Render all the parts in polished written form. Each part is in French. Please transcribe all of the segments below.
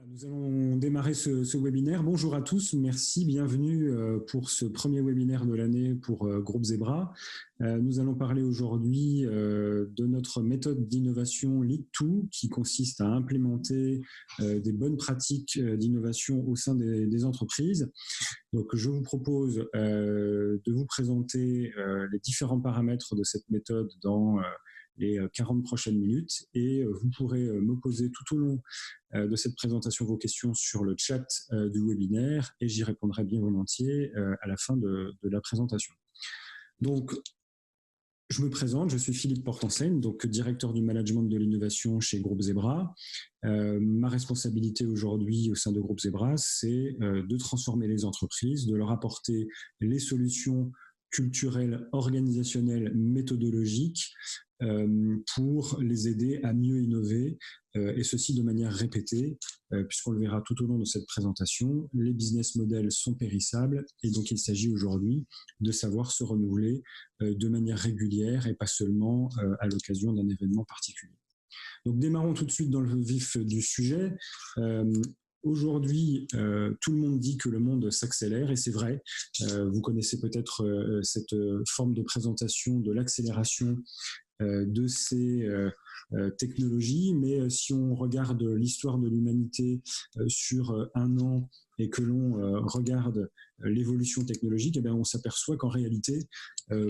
Nous allons démarrer ce webinaire. Bonjour à tous, merci, bienvenue pour ce premier webinaire de l'année pour Groupe Zebra. Nous allons parler aujourd'hui de notre méthode d'innovation Lead2 qui consiste à implémenter des bonnes pratiques d'innovation au sein des entreprises. Donc, je vous propose de vous présenter les différents paramètres de cette méthode dans les 40 prochaines minutes et vous pourrez me poser tout au long de cette présentation vos questions sur le chat du webinaire et j'y répondrai bien volontiers à la fin de la présentation. Donc, je me présente, je suis Philippe Portenseigne, donc directeur du management de l'innovation chez Groupe Zebra. Ma responsabilité aujourd'hui au sein de Groupe Zebra, c'est de transformer les entreprises, de leur apporter les solutions culturelles, organisationnelles, méthodologiques pour les aider à mieux innover et ceci de manière répétée puisqu'on le verra tout au long de cette présentation. Les business models sont périssables et donc il s'agit aujourd'hui de savoir se renouveler de manière régulière et pas seulement à l'occasion d'un événement particulier. Donc démarrons tout de suite dans le vif du sujet. Aujourd'hui, tout le monde dit que le monde s'accélère et c'est vrai. Vous connaissez peut-être cette forme de présentation de l'accélération de ces technologies, mais si on regarde l'histoire de l'humanité sur un an et que l'on regarde l'évolution technologique, eh bien, on s'aperçoit qu'en réalité,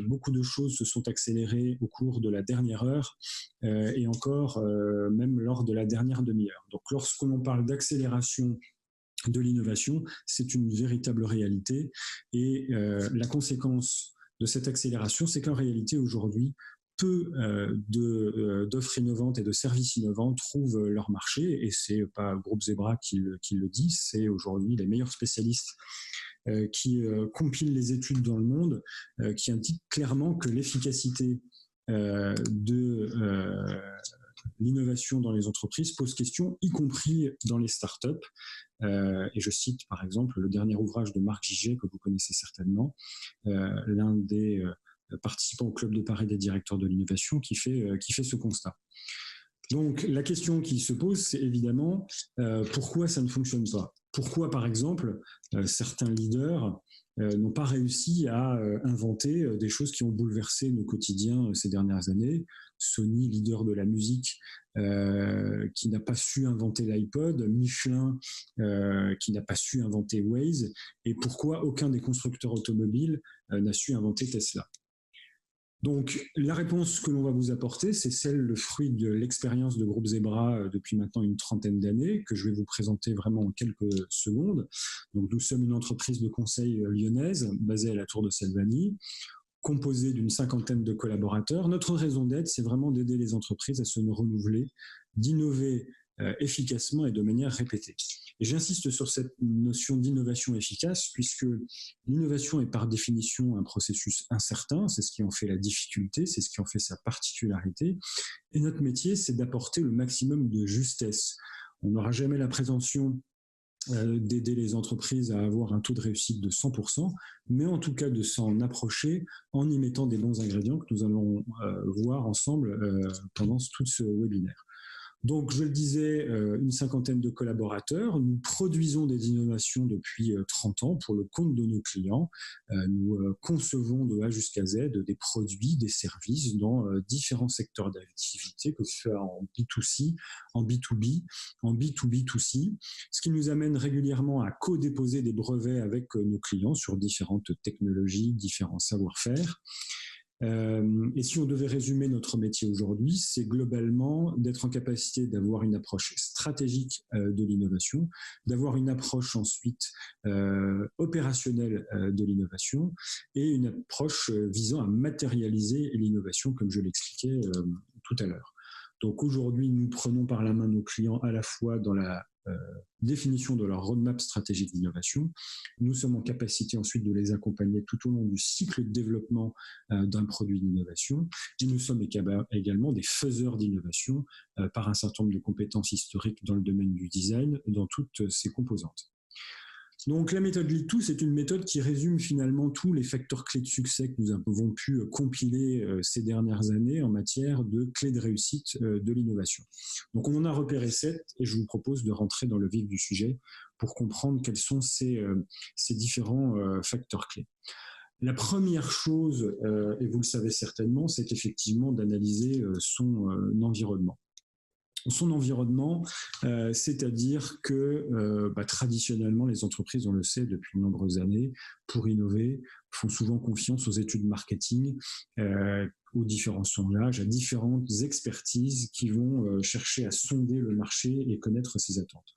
beaucoup de choses se sont accélérées au cours de la dernière heure et encore même lors de la dernière demi-heure. Donc lorsque l'on parle d'accélération de l'innovation, c'est une véritable réalité et la conséquence de cette accélération, c'est qu'en réalité aujourd'hui, peu d'offres innovantes et de services innovants trouvent leur marché et c'est pas Groupe Zebra qui le dit, c'est aujourd'hui les meilleurs spécialistes qui compilent les études dans le monde, qui indiquent clairement que l'efficacité de l'innovation dans les entreprises pose question, y compris dans les startups. Et je cite par exemple le dernier ouvrage de Marc Gigé, que vous connaissez certainement, l'un des participant au Club de Paris des directeurs de l'innovation qui fait ce constat. Donc la question qui se pose, c'est évidemment pourquoi ça ne fonctionne pas? Pourquoi, par exemple, certains leaders n'ont pas réussi à inventer des choses qui ont bouleversé nos quotidiens ces dernières années? Sony, leader de la musique, qui n'a pas su inventer l'iPod, Michelin, qui n'a pas su inventer Waze, et pourquoi aucun des constructeurs automobiles n'a su inventer Tesla? Donc, la réponse que l'on va vous apporter, c'est celle, le fruit de l'expérience de Groupe Zebra depuis maintenant une trentaine d'années, que je vais vous présenter vraiment en quelques secondes. Donc, nous sommes une entreprise de conseil lyonnaise, basée à la Tour de Salvani, composée d'une 50aine de collaborateurs. Notre raison d'être, c'est vraiment d'aider les entreprises à se renouveler, d'innover efficacement et de manière répétée. Et j'insiste sur cette notion d'innovation efficace, puisque l'innovation est par définition un processus incertain, c'est ce qui en fait la difficulté, c'est ce qui en fait sa particularité. Et notre métier, c'est d'apporter le maximum de justesse. On n'aura jamais la prétention d'aider les entreprises à avoir un taux de réussite de 100%, mais en tout cas de s'en approcher en y mettant des bons ingrédients que nous allons voir ensemble pendant tout ce webinaire. Donc, je le disais, une 50aine de collaborateurs. Nous produisons des innovations depuis 30 ans pour le compte de nos clients. Nous concevons de A jusqu'à Z des produits, des services dans différents secteurs d'activité, que ce soit en B2C, en B2B, en B2B2C, ce qui nous amène régulièrement à co-déposer des brevets avec nos clients sur différentes technologies, différents savoir-faire. Et si on devait résumer notre métier aujourd'hui, c'est globalement d'être en capacité d'avoir une approche stratégique de l'innovation, d'avoir une approche ensuite opérationnelle de l'innovation et une approche visant à matérialiser l'innovation, comme je l'expliquais tout à l'heure. Donc aujourd'hui, nous prenons par la main nos clients à la fois dans la définition de leur roadmap stratégique d'innovation. Nous sommes en capacité ensuite de les accompagner tout au long du cycle de développement d'un produit d'innovation et nous sommes également des faiseurs d'innovation par un certain nombre de compétences historiques dans le domaine du design, dans toutes ses composantes. Donc la méthode Lead2, c'est une méthode qui résume finalement tous les facteurs clés de succès que nous avons pu compiler ces dernières années en matière de clés de réussite de l'innovation. Donc on en a repéré 7 et je vous propose de rentrer dans le vif du sujet pour comprendre quels sont ces différents facteurs clés. La première chose, et vous le savez certainement, c'est effectivement d'analyser son environnement. Son environnement, c'est-à-dire que traditionnellement, les entreprises, on le sait depuis de nombreuses années, pour innover, font souvent confiance aux études marketing, aux différents sondages, à différentes expertises qui vont chercher à sonder le marché et connaître ses attentes.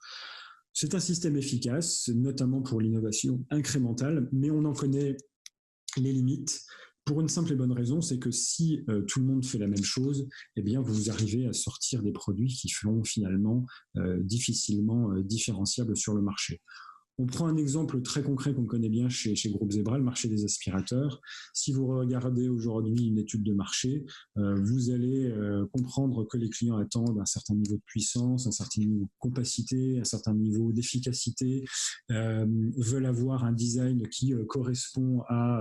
C'est un système efficace, notamment pour l'innovation incrémentale, mais on en connaît les limites. Pour une simple et bonne raison, c'est que si tout le monde fait la même chose, eh bien, vous arrivez à sortir des produits qui seront finalement difficilement différenciables sur le marché. On prend un exemple très concret qu'on connaît bien chez Groupe Zebra, le marché des aspirateurs. Si vous regardez aujourd'hui une étude de marché, vous allez comprendre que les clients attendent un certain niveau de puissance, un certain niveau de compacité, un certain niveau d'efficacité, veulent avoir un design qui correspond à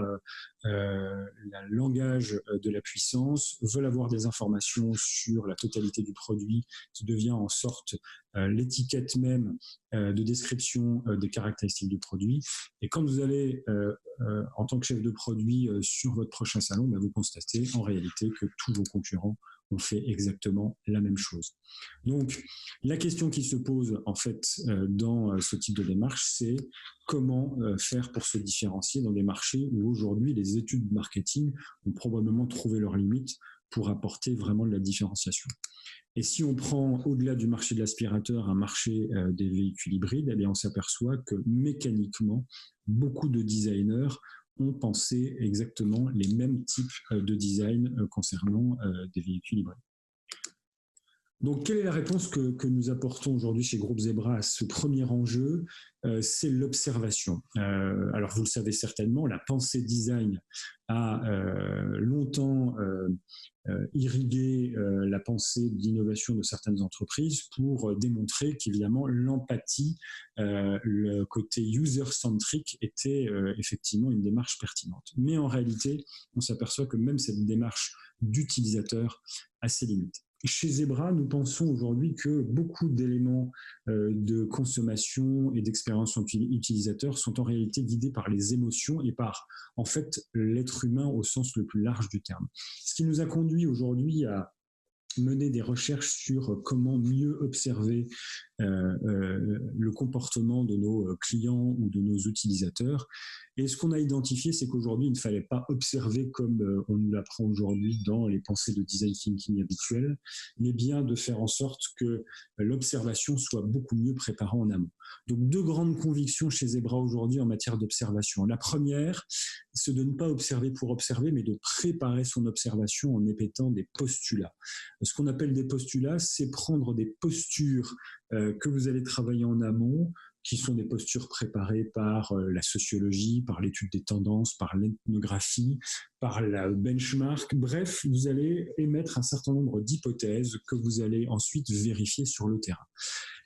le langage de la puissance, veulent avoir des informations sur la totalité du produit qui devient en sorte l'étiquette même de description des caractéristiques du produit. Et quand vous allez, en tant que chef de produit, sur votre prochain salon, vous constatez en réalité que tous vos concurrents ont fait exactement la même chose. Donc, la question qui se pose en fait dans ce type de démarche, c'est comment faire pour se différencier dans des marchés où aujourd'hui les études marketing ont probablement trouvé leurs limites pour apporter vraiment de la différenciation. Et si on prend au-delà du marché de l'aspirateur un marché des véhicules hybrides, eh bien on s'aperçoit que mécaniquement, beaucoup de designers ont pensé exactement les mêmes types de design concernant des véhicules hybrides. Donc, quelle est la réponse que nous apportons aujourd'hui chez Groupe Zebra à ce premier enjeu? C'est l'observation. Alors, vous le savez certainement, la pensée design a longtemps irrigué la pensée d'innovation de certaines entreprises pour démontrer qu'évidemment l'empathie, le côté user-centric était effectivement une démarche pertinente. Mais en réalité, on s'aperçoit que même cette démarche d'utilisateur a ses limites. Chez Zebra, nous pensons aujourd'hui que beaucoup d'éléments de consommation et d'expérience utilisateur sont en réalité guidés par les émotions et par, en fait, l'être humain au sens le plus large du terme. Ce qui nous a conduit aujourd'hui à mener des recherches sur comment mieux observer le comportement de nos clients ou de nos utilisateurs. Et ce qu'on a identifié, c'est qu'aujourd'hui, il ne fallait pas observer comme on nous l'apprend aujourd'hui dans les pensées de design thinking habituelles, mais bien de faire en sorte que l'observation soit beaucoup mieux préparée en amont. Donc, deux grandes convictions chez Zebra aujourd'hui en matière d'observation. La première, c'est de ne pas observer pour observer, mais de préparer son observation en émettant des postulats. Ce qu'on appelle des postulats, c'est prendre des postures que vous allez travailler en amont, qui sont des postures préparées par la sociologie, par l'étude des tendances, par l'ethnographie, par la benchmark. Bref, vous allez émettre un certain nombre d'hypothèses que vous allez ensuite vérifier sur le terrain.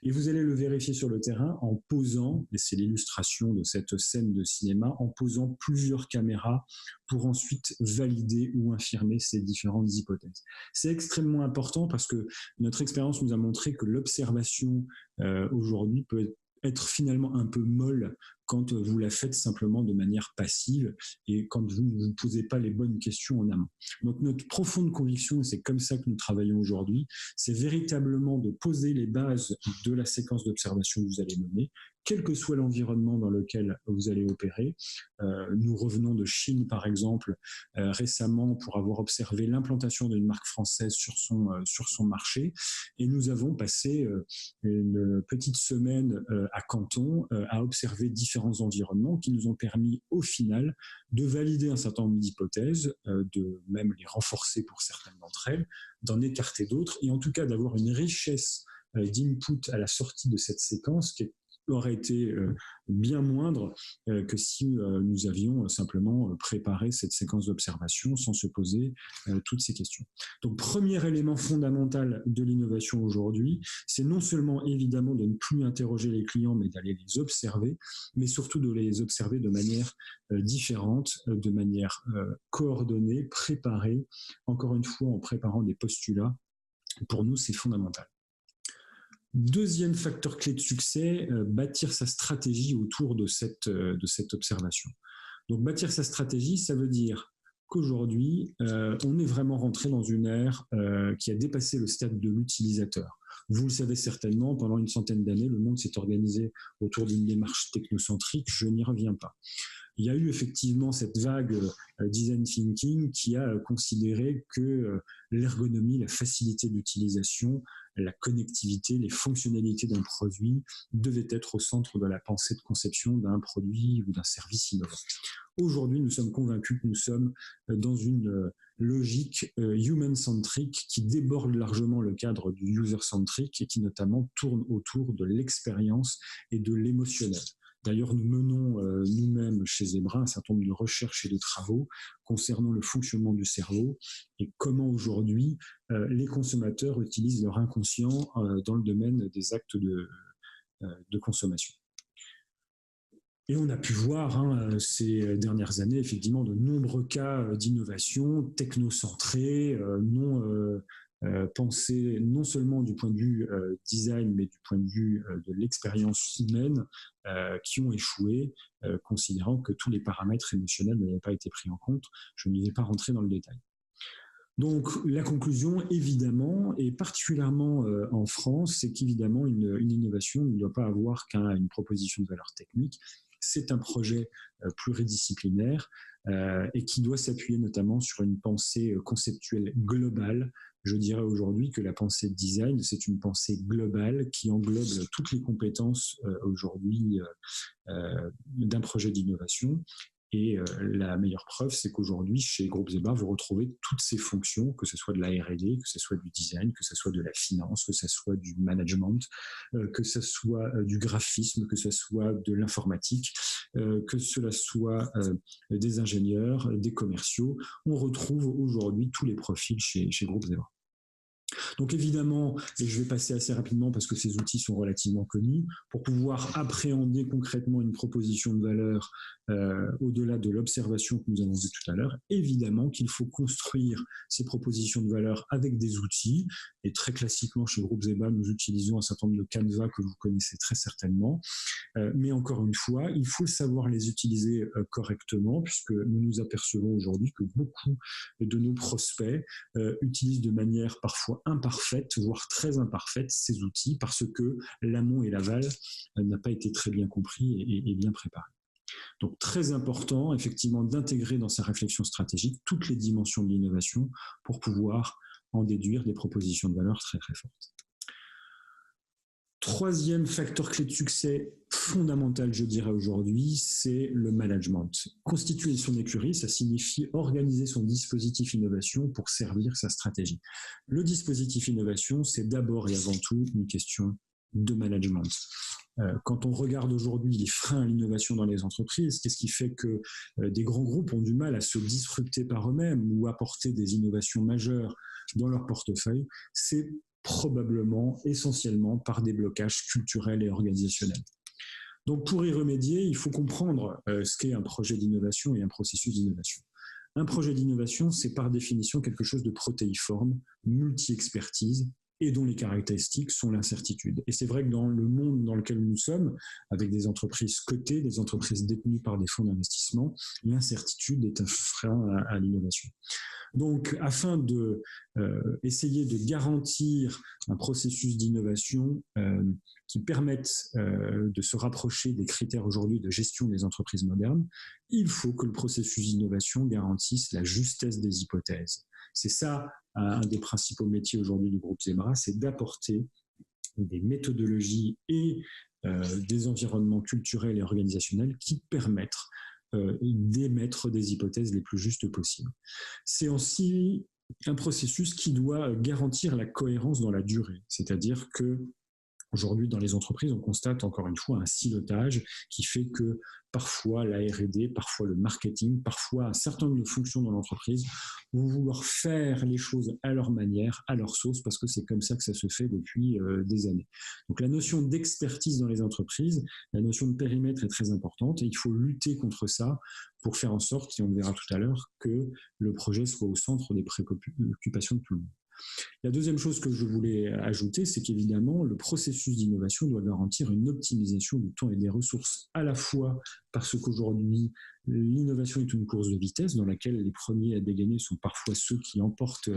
Et vous allez le vérifier sur le terrain en posant, et c'est l'illustration de cette scène de cinéma, en posant plusieurs caméras pour ensuite valider ou infirmer ces différentes hypothèses. C'est extrêmement important parce que notre expérience nous a montré que l'observation aujourd'hui peut être finalement un peu molle quand vous la faites simplement de manière passive et quand vous ne vous posez pas les bonnes questions en amont. Donc notre profonde conviction, et c'est comme ça que nous travaillons aujourd'hui, c'est véritablement de poser les bases de la séquence d'observation que vous allez mener, quel que soit l'environnement dans lequel vous allez opérer. Nous revenons de Chine, par exemple, récemment pour avoir observé l'implantation d'une marque française sur son marché. Et nous avons passé une petite semaine à Canton à observer différents environnements qui nous ont permis, au final, de valider un certain nombre d'hypothèses, de même les renforcer pour certaines d'entre elles, d'en écarter d'autres, et en tout cas d'avoir une richesse d'input à la sortie de cette séquence qui est aurait été bien moindre que si nous avions simplement préparé cette séquence d'observation sans se poser toutes ces questions. Donc, premier élément fondamental de l'innovation aujourd'hui, c'est non seulement évidemment de ne plus interroger les clients, mais d'aller les observer, mais surtout de les observer de manière différente, de manière coordonnée, préparée, encore une fois en préparant des postulats. Pour nous, c'est fondamental. Deuxième facteur clé de succès, bâtir sa stratégie autour de cette observation. Donc bâtir sa stratégie, ça veut dire qu'aujourd'hui, on est vraiment rentré dans une ère qui a dépassé le stade de l'utilisateur. Vous le savez certainement, pendant une centaine d'années, le monde s'est organisé autour d'une démarche technocentrique, je n'y reviens pas. Il y a eu effectivement cette vague design thinking qui a considéré que l'ergonomie, la facilité d'utilisation, la connectivité, les fonctionnalités d'un produit devaient être au centre de la pensée de conception d'un produit ou d'un service innovant. Aujourd'hui, nous sommes convaincus que nous sommes dans une logique human-centric qui déborde largement le cadre du user-centric et qui notamment tourne autour de l'expérience et de l'émotionnel. D'ailleurs, nous menons nous-mêmes chez Zebra un certain nombre de recherches et de travaux concernant le fonctionnement du cerveau et comment aujourd'hui les consommateurs utilisent leur inconscient dans le domaine des actes de consommation. Et on a pu voir ces dernières années effectivement de nombreux cas d'innovation technocentrée, pensée non seulement du point de vue design, mais du point de vue de l'expérience humaine, qui ont échoué, considérant que tous les paramètres émotionnels n'avaient pas été pris en compte. Je ne vais pas rentrer dans le détail. Donc la conclusion, évidemment, et particulièrement en France, c'est qu'évidemment une innovation ne doit pas avoir qu'une proposition de valeur technique. C'est un projet pluridisciplinaire et qui doit s'appuyer notamment sur une pensée conceptuelle globale. Je dirais aujourd'hui que la pensée de design, c'est une pensée globale qui englobe toutes les compétences aujourd'hui d'un projet d'innovation. Et la meilleure preuve, c'est qu'aujourd'hui, chez Groupe Zebra, vous retrouvez toutes ces fonctions, que ce soit de la R&D, que ce soit du design, que ce soit de la finance, que ce soit du management, que ce soit du graphisme, que ce soit de l'informatique, que cela soit des ingénieurs, des commerciaux. On retrouve aujourd'hui tous les profils chez Groupe Zebra. Donc évidemment, et je vais passer assez rapidement parce que ces outils sont relativement connus, pour pouvoir appréhender concrètement une proposition de valeur au-delà de l'observation que nous avons vue tout à l'heure, évidemment qu'il faut construire ces propositions de valeur avec des outils. Et très classiquement, chez Groupe Zebra, nous utilisons un certain nombre de canevas que vous connaissez très certainement. Mais encore une fois, il faut savoir les utiliser correctement, puisque nous nous apercevons aujourd'hui que beaucoup de nos prospects utilisent de manière parfois imparfaite, voire très imparfaite, ces outils, parce que l'amont et l'aval n'a pas été très bien compris et bien préparé. Donc très important, effectivement, d'intégrer dans sa réflexion stratégique toutes les dimensions de l'innovation pour pouvoir en déduire des propositions de valeur très très fortes. Troisième facteur clé de succès fondamental, je dirais aujourd'hui, c'est le management. Constituer son écurie, ça signifie organiser son dispositif innovation pour servir sa stratégie. Le dispositif innovation, c'est d'abord et avant tout une question de management. Quand on regarde aujourd'hui les freins à l'innovation dans les entreprises, qu'est-ce qui fait que des grands groupes ont du mal à se disrupter par eux-mêmes ou apporter des innovations majeures dans leur portefeuille? C'est probablement, essentiellement, par des blocages culturels et organisationnels. Donc, pour y remédier, il faut comprendre ce qu'est un projet d'innovation et un processus d'innovation. Un projet d'innovation, c'est par définition quelque chose de protéiforme, multi-expertise, et dont les caractéristiques sont l'incertitude. Et c'est vrai que dans le monde dans lequel nous sommes, avec des entreprises cotées, des entreprises détenues par des fonds d'investissement, l'incertitude est un frein à l'innovation. Donc, afin d'essayer de garantir un processus d'innovation qui permette de se rapprocher des critères aujourd'hui de gestion des entreprises modernes, il faut que le processus d'innovation garantisse la justesse des hypothèses. C'est ça un des principaux métiers aujourd'hui du groupe Zebra, c'est d'apporter des méthodologies et des environnements culturels et organisationnels qui permettent d'émettre des hypothèses les plus justes possibles. C'est aussi un processus qui doit garantir la cohérence dans la durée, c'est-à-dire que Aujourd'hui, dans les entreprises, on constate encore une fois un silotage qui fait que parfois la R&D, parfois le marketing, parfois un certain nombre de fonctions dans l'entreprise vont vouloir faire les choses à leur manière, à leur sauce, parce que c'est comme ça que ça se fait depuis des années. Donc la notion d'expertise dans les entreprises, la notion de périmètre est très importante et il faut lutter contre ça pour faire en sorte, et on le verra tout à l'heure, que le projet soit au centre des préoccupations de tout le monde. La deuxième chose que je voulais ajouter, c'est qu'évidemment, le processus d'innovation doit garantir une optimisation du temps et des ressources, à la fois parce qu'aujourd'hui, l'innovation est une course de vitesse dans laquelle les premiers à dégainer sont parfois ceux qui emportent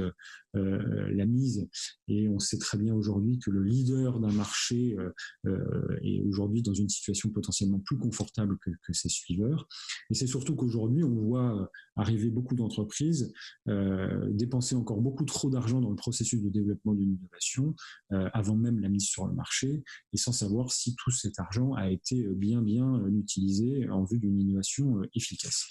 la mise. Et on sait très bien aujourd'hui que le leader d'un marché est aujourd'hui dans une situation potentiellement plus confortable que ses suiveurs. Et c'est surtout qu'aujourd'hui, on voit arriver beaucoup d'entreprises dépenser encore beaucoup trop d'argent dans le processus de développement d'une innovation avant même la mise sur le marché et sans savoir si tout cet argent a été bien utilisé en vue d'une innovation efficace.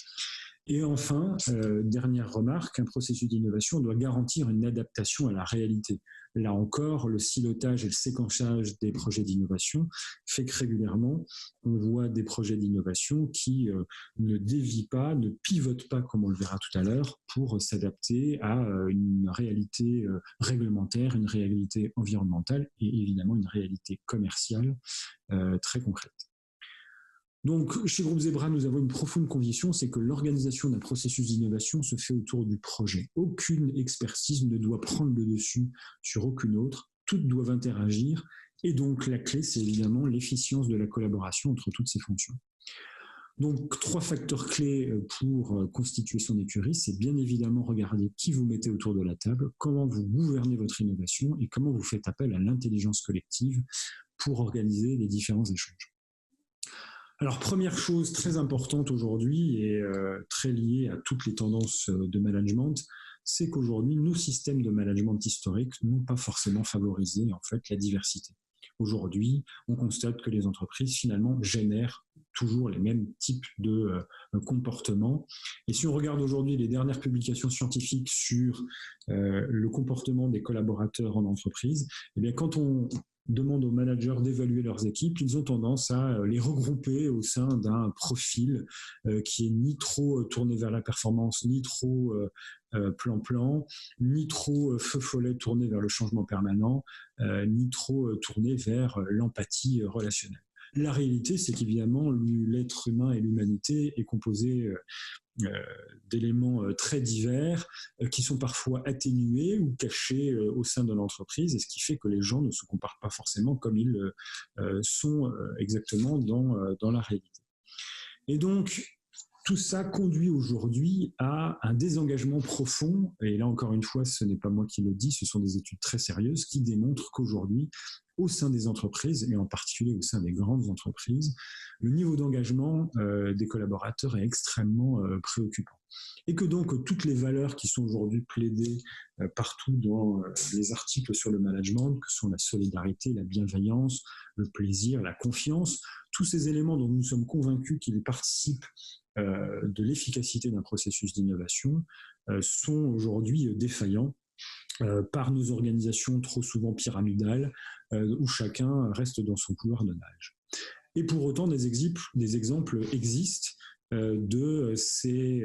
Et enfin, dernière remarque, un processus d'innovation doit garantir une adaptation à la réalité. Là encore, le silotage et le séquençage des projets d'innovation fait que régulièrement, on voit des projets d'innovation qui ne dévient pas, ne pivotent pas, comme on le verra tout à l'heure, pour s'adapter à une réalité réglementaire, une réalité environnementale et évidemment une réalité commerciale très concrète. Donc, chez Groupe Zebra, nous avons une profonde conviction, c'est que l'organisation d'un processus d'innovation se fait autour du projet. Aucune expertise ne doit prendre le dessus sur aucune autre, toutes doivent interagir, et donc la clé, c'est évidemment l'efficience de la collaboration entre toutes ces fonctions. Donc, 3 facteurs clés pour constituer son écurie, c'est bien évidemment regarder qui vous mettez autour de la table, comment vous gouvernez votre innovation et comment vous faites appel à l'intelligence collective pour organiser les différents échanges. Alors, première chose très importante aujourd'hui et très liée à toutes les tendances de management, c'est qu'aujourd'hui, nos systèmes de management historiques n'ont pas forcément favorisé en fait la diversité. Aujourd'hui, on constate que les entreprises finalement génèrent toujours les mêmes types de comportements. Et si on regarde aujourd'hui les dernières publications scientifiques sur le comportement des collaborateurs en entreprise, eh bien, quand on demande aux managers d'évaluer leurs équipes, ils ont tendance à les regrouper au sein d'un profil qui est ni trop tourné vers la performance, ni trop plan-plan, ni trop feu follet tourné vers le changement permanent, ni trop tourné vers l'empathie relationnelle. La réalité, c'est qu'évidemment, l'être humain et l'humanité est composé d'éléments très divers qui sont parfois atténués ou cachés au sein de l'entreprise, et ce qui fait que les gens ne se comparent pas forcément comme ils sont exactement dans la réalité. Et donc, tout ça conduit aujourd'hui à un désengagement profond, et là encore une fois, ce n'est pas moi qui le dis, ce sont des études très sérieuses qui démontrent qu'aujourd'hui, au sein des entreprises, et en particulier au sein des grandes entreprises, le niveau d'engagement des collaborateurs est extrêmement préoccupant. Et que donc toutes les valeurs qui sont aujourd'hui plaidées partout dans les articles sur le management, que sont la solidarité, la bienveillance, le plaisir, la confiance, tous ces éléments dont nous sommes convaincus qu'ils participent de l'efficacité d'un processus d'innovation sont aujourd'hui défaillants par nos organisations trop souvent pyramidales où chacun reste dans son couloir de nage. Et pour autant, des exemples existent de ces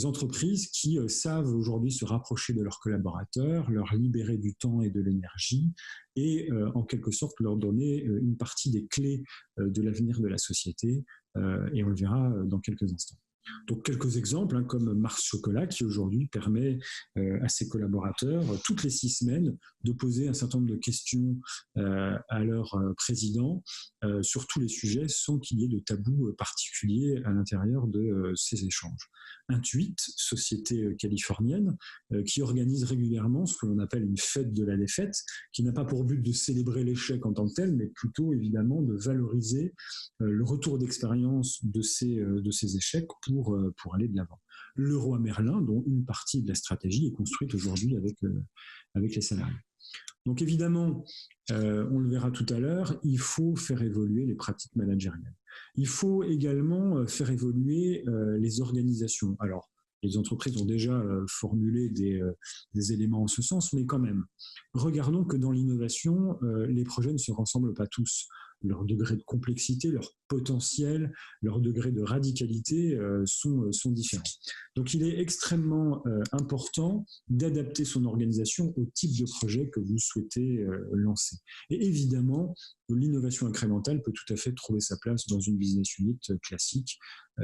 entreprises qui savent aujourd'hui se rapprocher de leurs collaborateurs, leur libérer du temps et de l'énergie et en quelque sorte leur donner une partie des clés de l'avenir de la société et on le verra dans quelques instants. Donc quelques exemples comme Mars Chocolat qui aujourd'hui permet à ses collaborateurs toutes les 6 semaines de poser un certain nombre de questions à leur président sur tous les sujets sans qu'il y ait de tabou particulier à l'intérieur de ces échanges. Intuit, société californienne, qui organise régulièrement ce que l'on appelle une fête de la défaite, qui n'a pas pour but de célébrer l'échec en tant que tel, mais plutôt évidemment de valoriser le retour d'expérience de ces échecs pour aller de l'avant. Leroy Merlin, dont une partie de la stratégie est construite aujourd'hui avec les salariés. Donc évidemment, on le verra tout à l'heure, il faut faire évoluer les pratiques managériales. Il faut également faire évoluer les organisations. Alors, Les entreprises ont déjà formulé des éléments en ce sens, mais quand même, regardons que dans l'innovation, les projets ne se ressemblent pas tous. Leur degré de complexité, leur potentiel, leur degré de radicalité sont différents. Donc il est extrêmement important d'adapter son organisation au type de projet que vous souhaitez lancer. Et évidemment, l'innovation incrémentale peut tout à fait trouver sa place dans une business unit classique,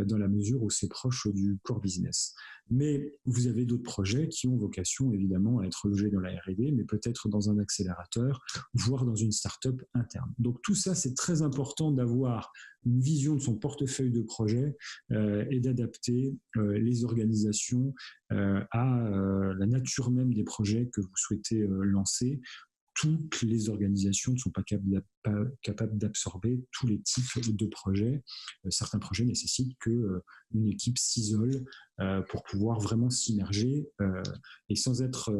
dans la mesure où c'est proche du core business. Mais vous avez d'autres projets qui ont vocation évidemment à être logés dans la R&D, mais peut-être dans un accélérateur, voire dans une start-up interne. Donc tout ça, c'est très important d'avoir une vision de son portefeuille de projets et d'adapter les organisations à la nature même des projets que vous souhaitez lancer. Toutes les organisations ne sont pas capables d'absorber tous les types de projets. Certains projets nécessitent qu'une équipe s'isole pour pouvoir vraiment s'immerger et sans être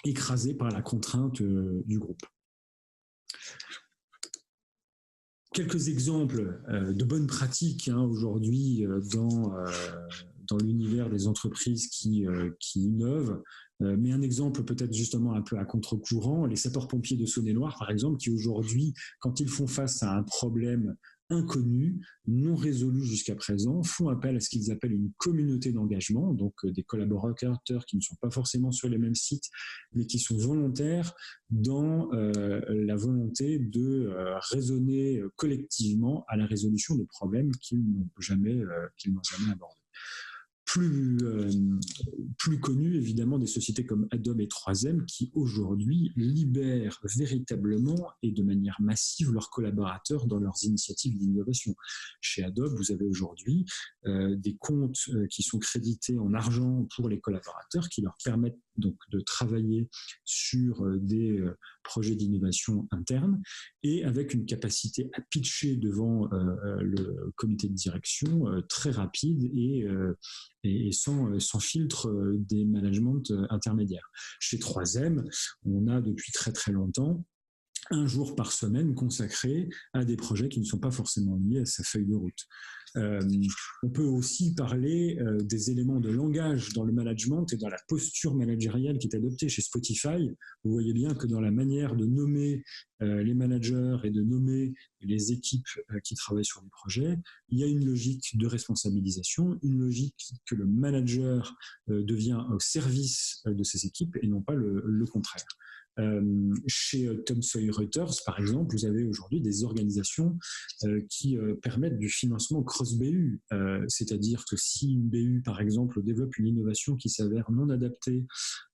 écrasé par la contrainte du groupe. Quelques exemples de bonnes pratiques aujourd'hui dans l'univers des entreprises qui innovent. Mais un exemple peut-être justement un peu à contre-courant, les sapeurs-pompiers de Saône-et-Loire, par exemple, qui aujourd'hui, quand ils font face à un problème inconnu, non résolu jusqu'à présent, font appel à ce qu'ils appellent une communauté d'engagement, donc des collaborateurs qui ne sont pas forcément sur les mêmes sites, mais qui sont volontaires dans la volonté de raisonner collectivement à la résolution de problèmes qu'ils n'ont jamais abordés. Plus connu évidemment des sociétés comme Adobe et 3M qui aujourd'hui libèrent véritablement et de manière massive leurs collaborateurs dans leurs initiatives d'innovation. Chez Adobe, vous avez aujourd'hui des comptes qui sont crédités en argent pour les collaborateurs qui leur permettent donc de travailler sur des projets d'innovation interne et avec une capacité à pitcher devant le comité de direction très rapide et sans filtre des managements intermédiaires. Chez 3M, on a depuis très très longtemps un jour par semaine consacré à des projets qui ne sont pas forcément liés à sa feuille de route. On peut aussi parler des éléments de langage dans le management et dans la posture managériale qui est adoptée chez Spotify. Vous voyez bien que dans la manière de nommer les managers et de nommer les équipes qui travaillent sur les projets, il y a une logique de responsabilisation, une logique que le manager devient au service de ses équipes et non pas le contraire. Chez Thomson Reuters, par exemple, vous avez aujourd'hui des organisations qui permettent du financement cross-BU, c'est-à-dire que si une BU, par exemple, développe une innovation qui s'avère non adaptée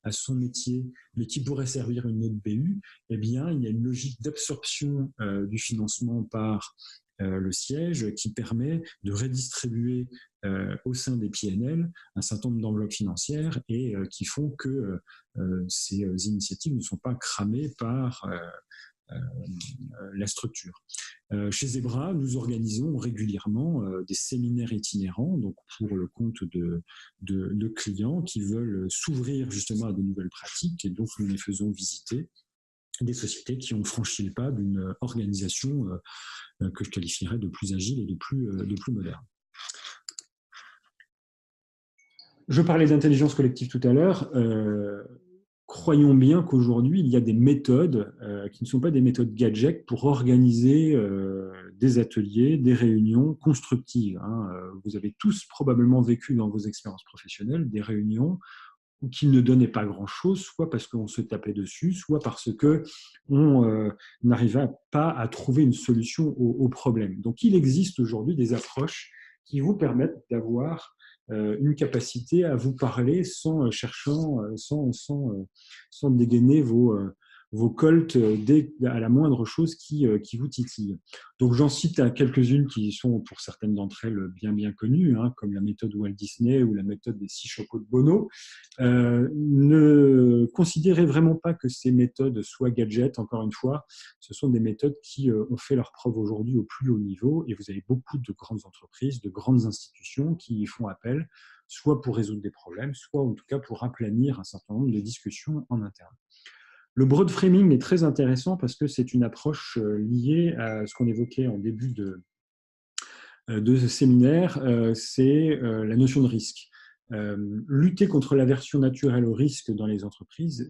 à son métier, mais qui pourrait servir une autre BU, eh bien, il y a une logique d'absorption du financement par le siège qui permet de redistribuer au sein des PNL un certain nombre d'enveloppes financières et qui font que ces initiatives ne sont pas cramées par la structure. Chez Zebra, nous organisons régulièrement des séminaires itinérants, donc pour le compte de clients qui veulent s'ouvrir justement à de nouvelles pratiques, et donc nous les faisons visiter des sociétés qui ont franchi le pas d'une organisation que je qualifierais de plus agile et de plus moderne. Je parlais d'intelligence collective tout à l'heure. Croyons bien qu'aujourd'hui, il y a des méthodes qui ne sont pas des méthodes gadgets pour organiser des ateliers, des réunions constructives. Vous avez tous probablement vécu dans vos expériences professionnelles des réunions qui ne donnaient pas grand-chose, soit parce qu'on se tapait dessus, soit parce qu'on n'arrivait pas à trouver une solution au problème. Donc, il existe aujourd'hui des approches qui vous permettent d'avoir une capacité à vous parler sans dégainer vos coltes à la moindre chose qui vous titille. Donc j'en cite quelques-unes qui sont pour certaines d'entre elles bien connues, comme la méthode Walt Disney ou la méthode des 6 chocos de Bono. Ne considérez vraiment pas que ces méthodes soient gadgets, encore une fois, ce sont des méthodes qui ont fait leur preuve aujourd'hui au plus haut niveau et vous avez beaucoup de grandes entreprises, de grandes institutions qui y font appel, soit pour résoudre des problèmes, soit en tout cas pour aplanir un certain nombre de discussions en interne. Le broad framing est très intéressant parce que c'est une approche liée à ce qu'on évoquait en début de ce séminaire, c'est la notion de risque. Lutter contre l'aversion naturelle au risque dans les entreprises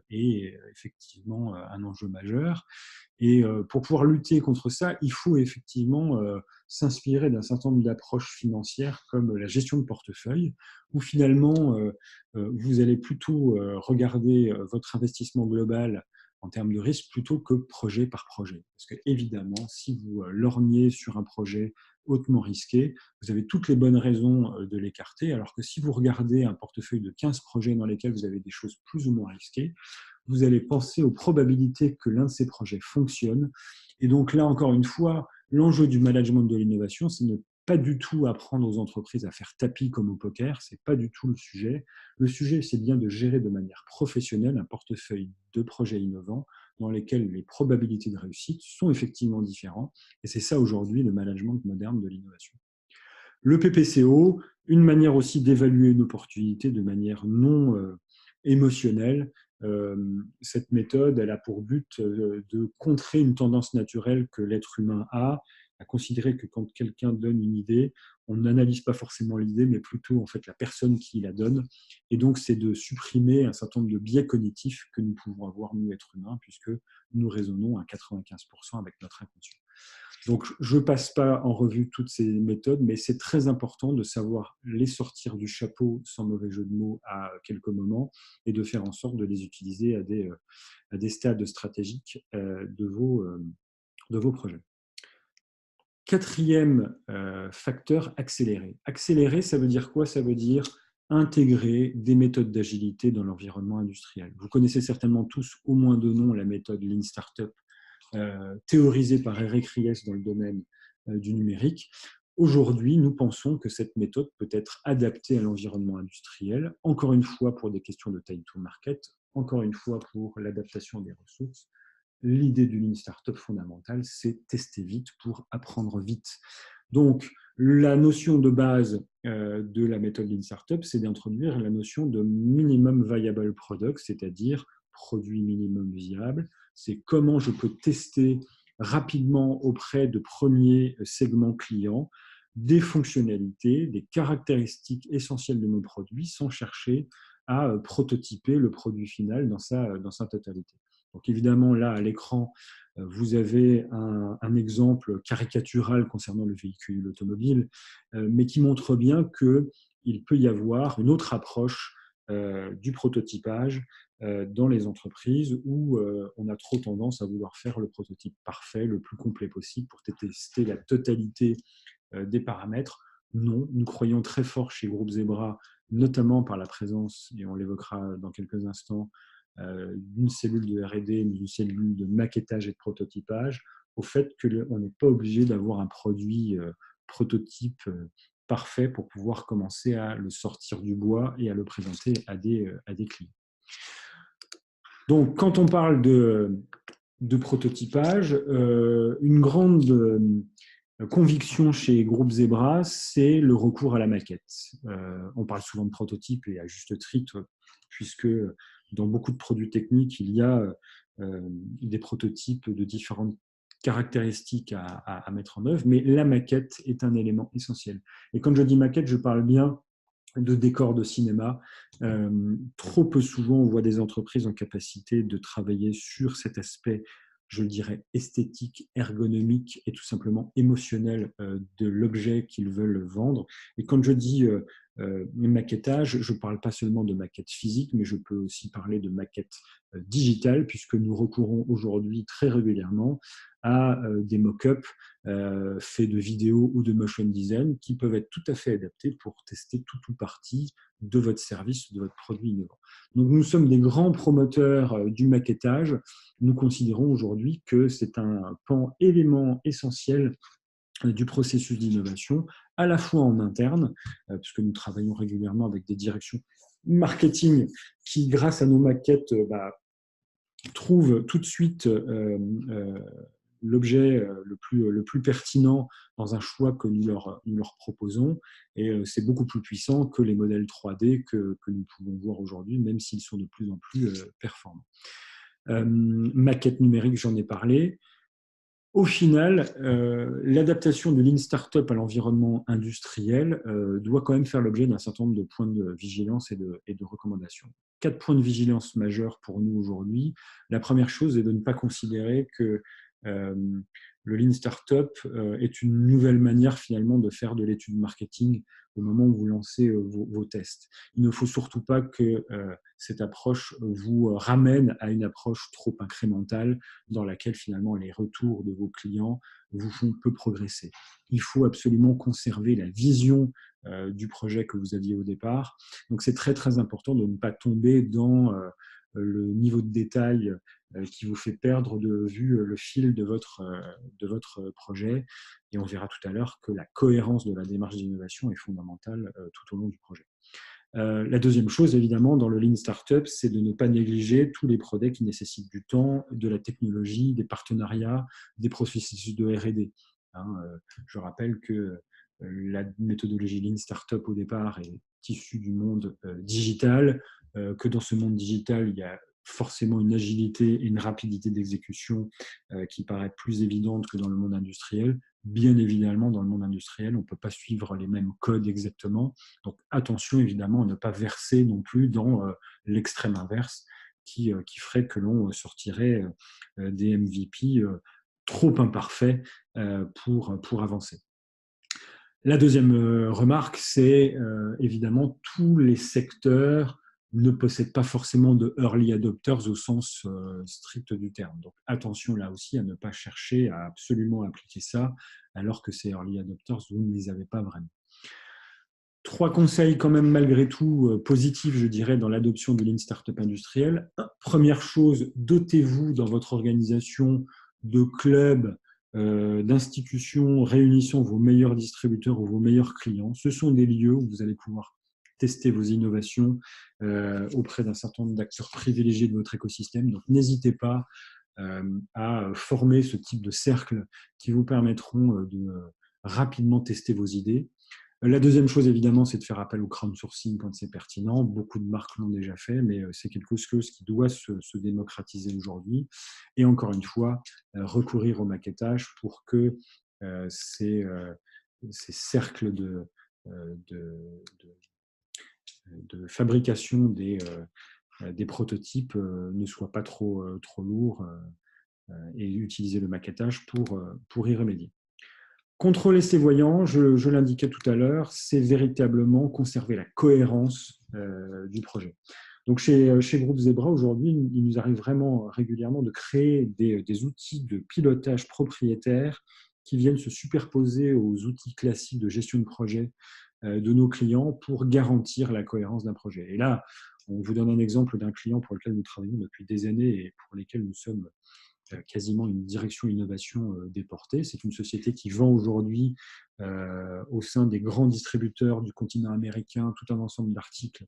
est effectivement un enjeu majeur. Et pour pouvoir lutter contre ça, il faut effectivement s'inspirer d'un certain nombre d'approches financières comme la gestion de portefeuille, où finalement, vous allez plutôt regarder votre investissement global en termes de risque plutôt que projet par projet. Parce que évidemment, si vous lorgnez sur un projet hautement risqué, vous avez toutes les bonnes raisons de l'écarter, alors que si vous regardez un portefeuille de 15 projets dans lesquels vous avez des choses plus ou moins risquées, vous allez penser aux probabilités que l'un de ces projets fonctionne. Et donc là, encore une fois, l'enjeu du management de l'innovation, c'est ne pas du tout apprendre aux entreprises à faire tapis comme au poker, c'est pas du tout le sujet. Le sujet, c'est bien de gérer de manière professionnelle un portefeuille de projets innovants dans lesquels les probabilités de réussite sont effectivement différentes. Et c'est ça aujourd'hui le management moderne de l'innovation. Le PPCO, une manière aussi d'évaluer une opportunité de manière non émotionnelle. Cette méthode, elle a pour but de contrer une tendance naturelle que l'être humain a, à considérer que quand quelqu'un donne une idée, on n'analyse pas forcément l'idée, mais plutôt en fait la personne qui la donne. Et donc, c'est de supprimer un certain nombre de biais cognitifs que nous pouvons avoir, nous, êtres humains, puisque nous raisonnons à 95% avec notre inconscient. Donc, je ne passe pas en revue toutes ces méthodes, mais c'est très important de savoir les sortir du chapeau, sans mauvais jeu de mots, à quelques moments, et de faire en sorte de les utiliser à des stades stratégiques de vos projets. Quatrième facteur, accélérer. Accélérer, ça veut dire quoi? Ça veut dire intégrer des méthodes d'agilité dans l'environnement industriel. Vous connaissez certainement tous, au moins de nom, la méthode Lean Startup, théorisée par Eric Ries dans le domaine du numérique. Aujourd'hui, nous pensons que cette méthode peut être adaptée à l'environnement industriel, encore une fois pour des questions de time to market, encore une fois pour l'adaptation des ressources. L'idée du Lean Startup fondamentale, c'est tester vite pour apprendre vite. Donc, la notion de base de la méthode Lean Startup, c'est d'introduire la notion de minimum viable product, c'est-à-dire produit minimum viable. C'est comment je peux tester rapidement auprès de premiers segments clients des fonctionnalités, des caractéristiques essentielles de nos produits sans chercher à prototyper le produit final dans sa totalité. Donc évidemment, là, à l'écran, vous avez un exemple caricatural concernant le véhicule automobile, mais qui montre bien qu'il peut y avoir une autre approche du prototypage dans les entreprises où on a trop tendance à vouloir faire le prototype parfait, le plus complet possible pour tester la totalité des paramètres. Non, nous croyons très fort chez Groupe Zebra, notamment par la présence, et on l'évoquera dans quelques instants, d'une cellule de R&D, d'une cellule de maquettage et de prototypage, au fait qu'on n'est pas obligé d'avoir un produit prototype parfait pour pouvoir commencer à le sortir du bois et à le présenter à des clients. Donc, quand on parle de prototypage, une grande conviction chez Groupe Zebra, c'est le recours à la maquette. On parle souvent de prototype et à juste titre, puisque dans beaucoup de produits techniques, il y a des prototypes de différentes caractéristiques à mettre en œuvre, mais la maquette est un élément essentiel. Et quand je dis maquette, je parle bien de décors de cinéma. Trop peu souvent, on voit des entreprises en capacité de travailler sur cet aspect, je dirais, esthétique, ergonomique et tout simplement émotionnel de l'objet qu'ils veulent vendre. Et quand je dis maquettage, je ne parle pas seulement de maquette physique, mais je peux aussi parler de maquette digitale, puisque nous recourons aujourd'hui très régulièrement à des mock-ups faits de vidéos ou de motion design qui peuvent être tout à fait adaptés pour tester tout ou partie de votre service, de votre produit innovant. Donc nous sommes des grands promoteurs du maquettage. Nous considérons aujourd'hui que c'est un élément essentiel du processus d'innovation, à la fois en interne, puisque nous travaillons régulièrement avec des directions marketing qui, grâce à nos maquettes, trouvent tout de suite l'objet le plus pertinent dans un choix que nous leur proposons. Et c'est beaucoup plus puissant que les modèles 3D que nous pouvons voir aujourd'hui, même s'ils sont de plus en plus performants. Maquette numérique, j'en ai parlé. Au final, l'adaptation de Lean Startup à l'environnement industriel doit quand même faire l'objet d'un certain nombre de points de vigilance et de recommandations. 4 points de vigilance majeurs pour nous aujourd'hui. La première chose est de ne pas considérer que euh, le Lean Startup est une nouvelle manière finalement de faire de l'étude marketing au moment où vous lancez vos tests. Il ne faut surtout pas que cette approche vous ramène à une approche trop incrémentale dans laquelle finalement les retours de vos clients vous font peu progresser. Il faut absolument conserver la vision du projet que vous aviez au départ. Donc c'est très très important de ne pas tomber dans le niveau de détail qui vous fait perdre de vue le fil de votre projet. Et on verra tout à l'heure que la cohérence de la démarche d'innovation est fondamentale tout au long du projet. La deuxième chose, évidemment, dans le Lean Startup, c'est de ne pas négliger tous les projets qui nécessitent du temps, de la technologie, des partenariats, des processus de R&D. Hein, je rappelle que la méthodologie Lean Startup, au départ, est issue du monde digital, que dans ce monde digital, il y a forcément une agilité et une rapidité d'exécution qui paraît plus évidente que dans le monde industriel. Bien évidemment, dans le monde industriel, on ne peut pas suivre les mêmes codes exactement. Donc attention évidemment à ne pas verser non plus dans l'extrême inverse qui ferait que l'on sortirait des MVP trop imparfaits pour avancer. La deuxième remarque, c'est évidemment tous les secteurs ne possèdent pas forcément de early adopters au sens strict du terme. Donc attention là aussi à ne pas chercher à absolument appliquer ça alors que ces early adopters, vous ne les avez pas vraiment. 3 conseils quand même malgré tout positifs, je dirais, dans l'adoption de Lean Startup industriel. Première chose, dotez-vous dans votre organisation de clubs, d'institutions réunissant vos meilleurs distributeurs ou vos meilleurs clients. Ce sont des lieux où vous allez pouvoir tester vos innovations auprès d'un certain nombre d'acteurs privilégiés de votre écosystème. Donc n'hésitez pas à former ce type de cercle qui vous permettront de rapidement tester vos idées. La deuxième chose, évidemment, c'est de faire appel au crowdsourcing quand c'est pertinent. Beaucoup de marques l'ont déjà fait, mais c'est quelque chose qui doit se démocratiser aujourd'hui. Et encore une fois, recourir au maquettage pour que ces cercles de, de fabrication des prototypes ne soient pas trop lourds et utiliser le maquettage pour y remédier. Contrôler ses voyants, je l'indiquais tout à l'heure, c'est véritablement conserver la cohérence du projet. Donc chez Groupe Zebra, aujourd'hui, il nous arrive vraiment régulièrement de créer des outils de pilotage propriétaires qui viennent se superposer aux outils classiques de gestion de projet de nos clients pour garantir la cohérence d'un projet. Et là, on vous donne un exemple d'un client pour lequel nous travaillons depuis des années et pour lesquels nous sommes quasiment une direction innovation déportée. C'est une société qui vend aujourd'hui au sein des grands distributeurs du continent américain tout un ensemble d'articles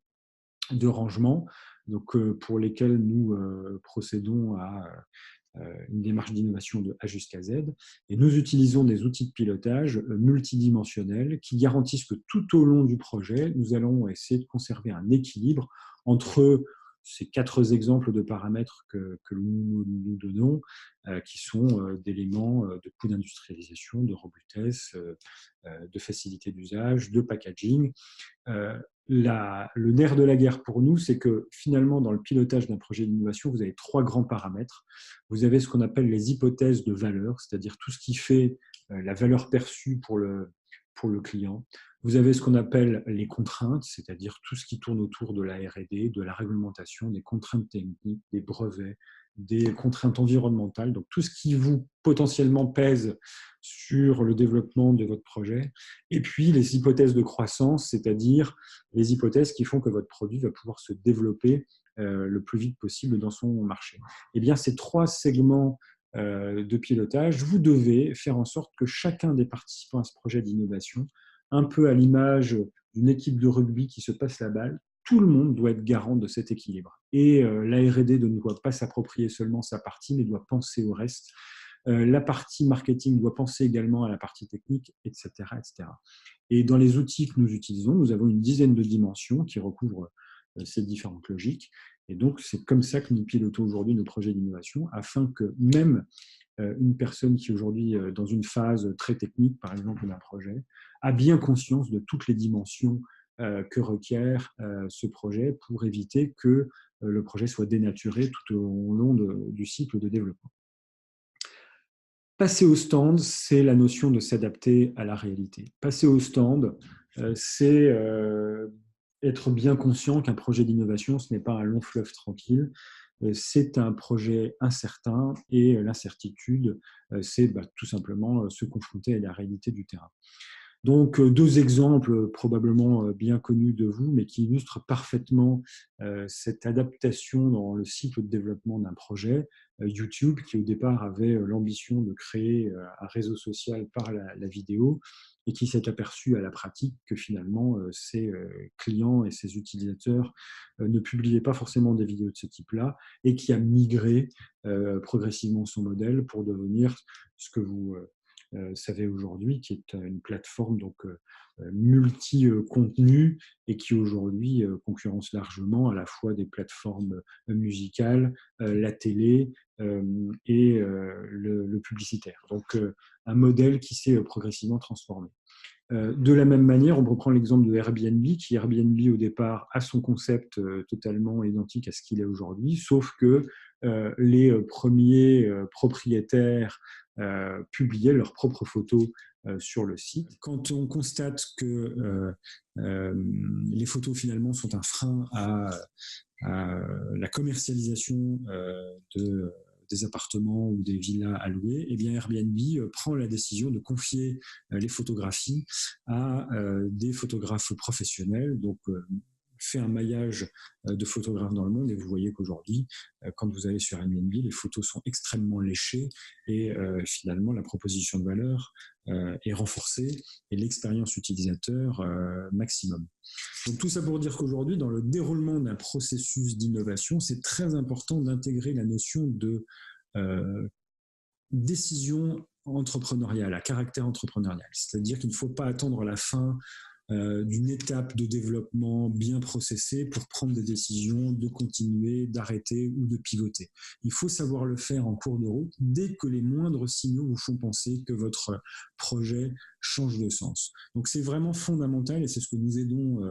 de rangement, donc pour lesquels nous procédons à une démarche d'innovation de A jusqu'à Z. Et nous utilisons des outils de pilotage multidimensionnels qui garantissent que tout au long du projet, nous allons essayer de conserver un équilibre entre ces 4 exemples de paramètres que nous donnons, qui sont d'éléments de coût d'industrialisation, de robustesse, de facilité d'usage, de packaging. Le nerf de la guerre pour nous, c'est que finalement, dans le pilotage d'un projet d'innovation, vous avez 3 grands paramètres. Vous avez ce qu'on appelle les hypothèses de valeur, c'est-à-dire tout ce qui fait la valeur perçue pour le client. Vous avez ce qu'on appelle les contraintes, c'est-à-dire tout ce qui tourne autour de la R&D, de la réglementation, des contraintes techniques, des brevets, des contraintes environnementales, donc tout ce qui vous potentiellement pèse sur le développement de votre projet. Et puis les hypothèses de croissance, c'est-à-dire les hypothèses qui font que votre produit va pouvoir se développer le plus vite possible dans son marché. Eh bien, ces 3 segments de pilotage, vous devez faire en sorte que chacun des participants à ce projet d'innovation, un peu à l'image d'une équipe de rugby qui se passe la balle, tout le monde doit être garant de cet équilibre. Et la R&D ne doit pas s'approprier seulement sa partie, mais doit penser au reste. La partie marketing doit penser également à la partie technique, etc., etc. Et dans les outils que nous utilisons, nous avons une dizaine de dimensions qui recouvrent ces différentes logiques. Et donc, c'est comme ça que nous pilotons aujourd'hui nos projets d'innovation, afin que même une personne qui aujourd'hui, dans une phase très technique, par exemple d'un projet, a bien conscience de toutes les dimensions que requiert ce projet pour éviter que le projet soit dénaturé tout au long du cycle de développement. Passer au stand, c'est la notion de s'adapter à la réalité. Passer au stand, c'est être bien conscient qu'un projet d'innovation, ce n'est pas un long fleuve tranquille, c'est un projet incertain et l'incertitude, c'est tout simplement se confronter à la réalité du terrain. Donc, deux exemples probablement bien connus de vous, mais qui illustrent parfaitement cette adaptation dans le cycle de développement d'un projet. YouTube, qui au départ avait l'ambition de créer un réseau social par la vidéo, et qui s'est aperçu à la pratique que finalement ses clients et ses utilisateurs ne publiaient pas forcément des vidéos de ce type-là, et qui a migré progressivement son modèle pour devenir ce que vous savez aujourd'hui, qui est une plateforme donc multi-contenu et qui aujourd'hui concurrence largement à la fois des plateformes musicales, la télé et le publicitaire. Donc un modèle qui s'est progressivement transformé. De la même manière, on reprend l'exemple de Airbnb, qui Airbnb au départ a son concept totalement identique à ce qu'il est aujourd'hui, sauf que les premiers propriétaires publiaient leurs propres photos sur le site. Quand on constate que les photos finalement sont un frein à la commercialisation des appartements ou des villas à louer, eh bien Airbnb prend la décision de confier les photographies à des photographes professionnels, donc fait un maillage de photographes dans le monde, et vous voyez qu'aujourd'hui, quand vous allez sur Airbnb, les photos sont extrêmement léchées et finalement la proposition de valeur est renforcée et l'expérience utilisateur maximum. Donc tout ça pour dire qu'aujourd'hui, dans le déroulement d'un processus d'innovation, c'est très important d'intégrer la notion de décision entrepreneuriale, à caractère entrepreneurial. C'est-à-dire qu'il ne faut pas attendre la fin d'une étape de développement bien processée pour prendre des décisions, de continuer, d'arrêter ou de pivoter. Il faut savoir le faire en cours de route dès que les moindres signaux vous font penser que votre projet change de sens. Donc c'est vraiment fondamental et c'est ce que nous aidons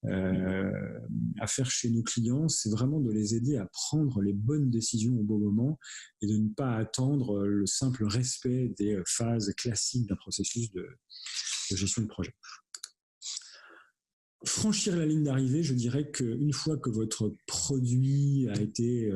à faire chez nos clients, c'est vraiment de les aider à prendre les bonnes décisions au bon moment et de ne pas attendre le simple respect des phases classiques d'un processus de gestion de projet. Franchir la ligne d'arrivée, je dirais qu'une fois que votre produit a été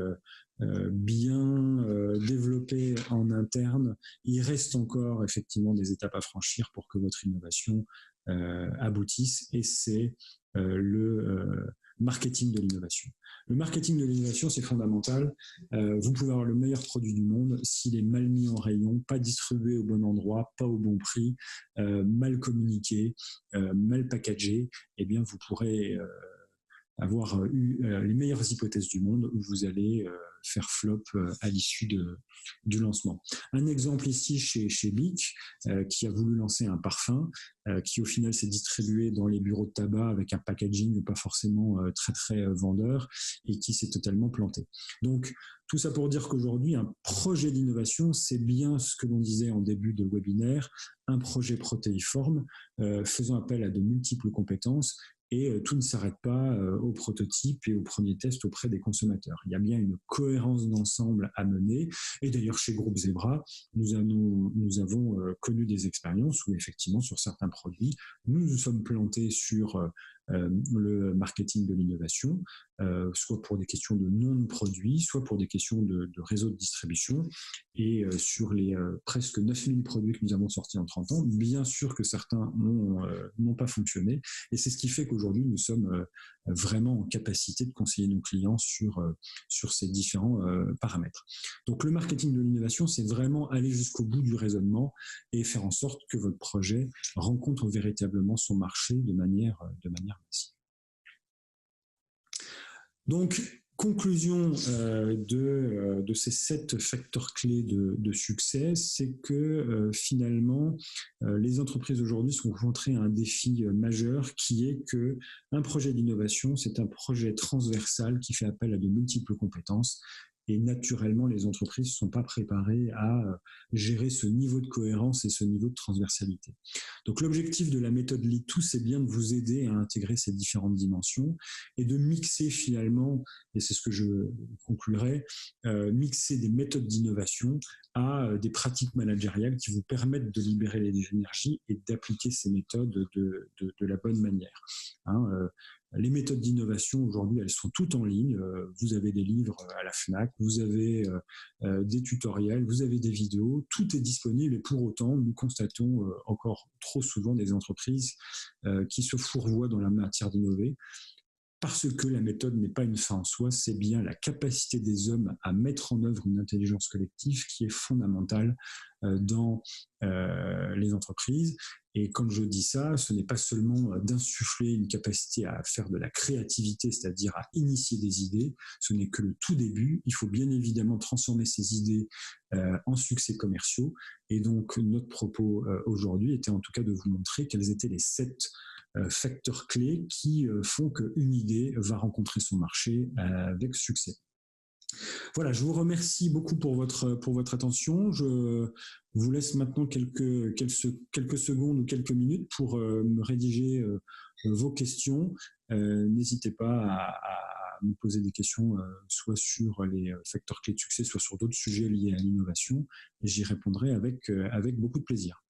bien développé en interne, il reste encore effectivement des étapes à franchir pour que votre innovation aboutisse, et c'est le marketing de l'innovation. Le marketing de l'innovation, c'est fondamental. Vous pouvez avoir le meilleur produit du monde, s'il est mal mis en rayon, pas distribué au bon endroit, pas au bon prix, mal communiqué, mal packagé, eh bien vous pourrez avoir eu les meilleures hypothèses du monde où vous allez faire flop à l'issue du lancement. Un exemple ici chez Bic, qui a voulu lancer un parfum, qui au final s'est distribué dans les bureaux de tabac avec un packaging pas forcément très vendeur et qui s'est totalement planté. Donc tout ça pour dire qu'aujourd'hui, un projet d'innovation, c'est bien ce que l'on disait en début de webinaire, un projet protéiforme, faisant appel à de multiples compétences. Et tout ne s'arrête pas au prototype et au premier test auprès des consommateurs. Il y a bien une cohérence d'ensemble à mener. Et d'ailleurs, chez Groupe Zebra, nous avons connu des expériences où, effectivement, sur certains produits, nous nous sommes plantés sur le marketing de l'innovation, soit pour des questions de nom de produit, soit pour des questions de réseau de distribution. Et sur les presque 9000 produits que nous avons sortis en 30 ans, bien sûr que certains n'ont pas fonctionné. Et c'est ce qui fait qu'aujourd'hui, nous sommes vraiment en capacité de conseiller nos clients sur ces différents paramètres. Donc le marketing de l'innovation, c'est vraiment aller jusqu'au bout du raisonnement et faire en sorte que votre projet rencontre véritablement son marché de manière massive. Donc, conclusion de ces 7 facteurs clés de succès, c'est que finalement, les entreprises aujourd'hui sont confrontées à un défi majeur qui est qu'un projet d'innovation, c'est un projet transversal qui fait appel à de multiples compétences et naturellement, les entreprises ne sont pas préparées à gérer ce niveau de cohérence et ce niveau de transversalité. Donc l'objectif de la méthode Lead2, c'est bien de vous aider à intégrer ces différentes dimensions et de mixer finalement, et c'est ce que je conclurai, mixer des méthodes d'innovation à des pratiques managériales qui vous permettent de libérer les énergies et d'appliquer ces méthodes de la bonne manière. Les méthodes d'innovation aujourd'hui, elles sont toutes en ligne. Vous avez des livres à la FNAC, vous avez des tutoriels, vous avez des vidéos, tout est disponible et pour autant, nous constatons encore trop souvent des entreprises qui se fourvoient dans la matière d'innover. Parce que la méthode n'est pas une fin en soi, c'est bien la capacité des hommes à mettre en œuvre une intelligence collective qui est fondamentale dans les entreprises. Et quand je dis ça, ce n'est pas seulement d'insuffler une capacité à faire de la créativité, c'est-à-dire à initier des idées, ce n'est que le tout début. Il faut bien évidemment transformer ces idées en succès commerciaux. Et donc, notre propos aujourd'hui était en tout cas de vous montrer quels étaient les 7 facteurs clés qui font qu'une idée va rencontrer son marché avec succès. Voilà, je vous remercie beaucoup pour votre attention. Je vous laisse maintenant quelques secondes ou quelques minutes pour me rédiger vos questions. N'hésitez pas à me poser des questions soit sur les facteurs clés de succès, soit sur d'autres sujets liés à l'innovation. Et j'y répondrai avec beaucoup de plaisir.